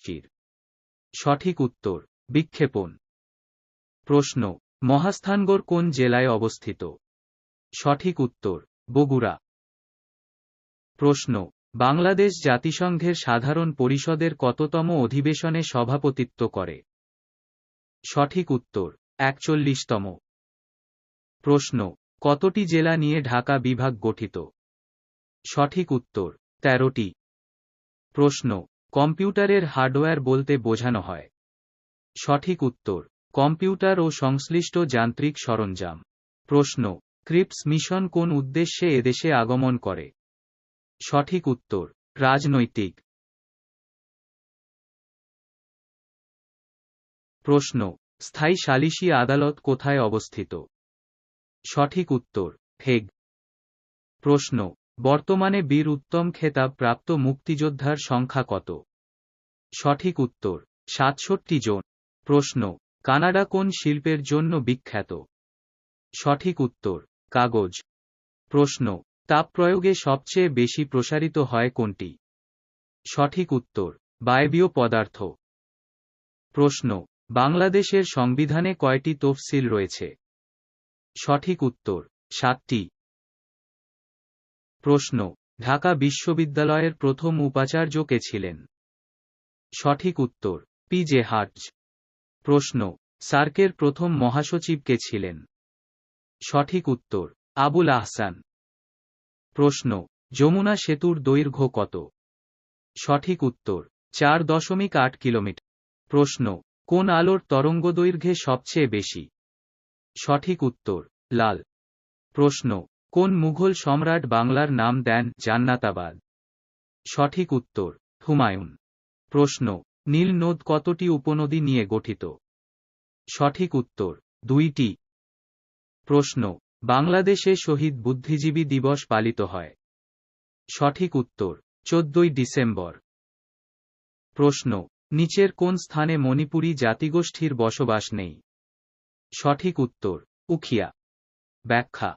নিশ্চিত। সঠিক উত্তর বিক্ষেপণ। প্রশ্ন, মহাস্থানগড় কোন জেলায় অবস্থিত? সঠিক উত্তর বগুড়া। প্রশ্ন, বাংলাদেশ জাতিসংঘের সাধারণ পরিষদের কততম অধিবেশনে সভাপতিত্ব করে? সঠিক উত্তর ৪১তম। প্রশ্ন, কতটি জেলা নিয়ে ঢাকা বিভাগ গঠিত? সঠিক উত্তর ১৩টি। প্রশ্ন, কম্পিউটারের হার্ডওয়্যার বলতে বোঝানো হয়? সঠিক উত্তর কম্পিউটার ও সংশ্লিষ্ট যান্ত্রিক সরঞ্জাম। প্রশ্ন, ক্রিপস মিশন কোন উদ্দেশ্যে এদেশে আগমন করে? সঠিক উত্তর রাজনৈতিক। প্রশ্ন, স্থায়ী সালিসি আদালত কোথায় অবস্থিত? সঠিক উত্তর হেগ। প্রশ্ন, বর্তমানে বীর উত্তম খেতাব প্রাপ্ত মুক্তিযোদ্ধার সংখ্যা কত? সঠিক উত্তর ৬৭ জন। প্রশ্ন, কানাডা কোন শিল্পের জন্য বিখ্যাত? সঠিক উত্তর কাগজ। প্রশ্ন, তাপ প্রয়োগে সবচেয়ে বেশি প্রসারিত হয় কোনটি? সঠিক উত্তর বায়বীয় পদার্থ। প্রশ্ন, বাংলাদেশের সংবিধানে কয়টি তফসিল রয়েছে? সঠিক উত্তর ৭টি। প্রশ্ন, ঢাকা বিশ্ববিদ্যালয়ের প্রথম উপাচার্য কে ছিলেন? সঠিক উত্তর পি.জে. হার্টজ। প্রশ্ন, সার্কের প্রথম মহাসচিব কে ছিলেন? সঠিক উত্তর আবুল আহসান। প্রশ্ন, যমুনা সেতুর দৈর্ঘ্য কত? সঠিক উত্তর ৪.৮ কিলোমিটার। প্রশ্ন, কোন আলোর তরঙ্গদৈর্ঘ্যে সবচেয়ে বেশি? সঠিক উত্তর লাল। প্রশ্ন, কোন মুঘল সম্রাট বাংলার নাম দেন জান্নাতাবাদ? সঠিক উত্তর হুমায়ুন। প্রশ্ন, নীল নদ কতটি উপনদী নিয়ে গঠিত? সঠিক উত্তর ২টি। প্রশ্ন, বাংলাদেশে শহীদ বুদ্ধিজীবী দিবস পালিত হয়? সঠিক উত্তর ১৪ই ডিসেম্বর। প্রশ্ন, নিচের কোন স্থানে মণিপুরী জাতিগোষ্ঠীর বসবাস নেই? সঠিক উত্তর উখিয়া। ব্যাখ্যা।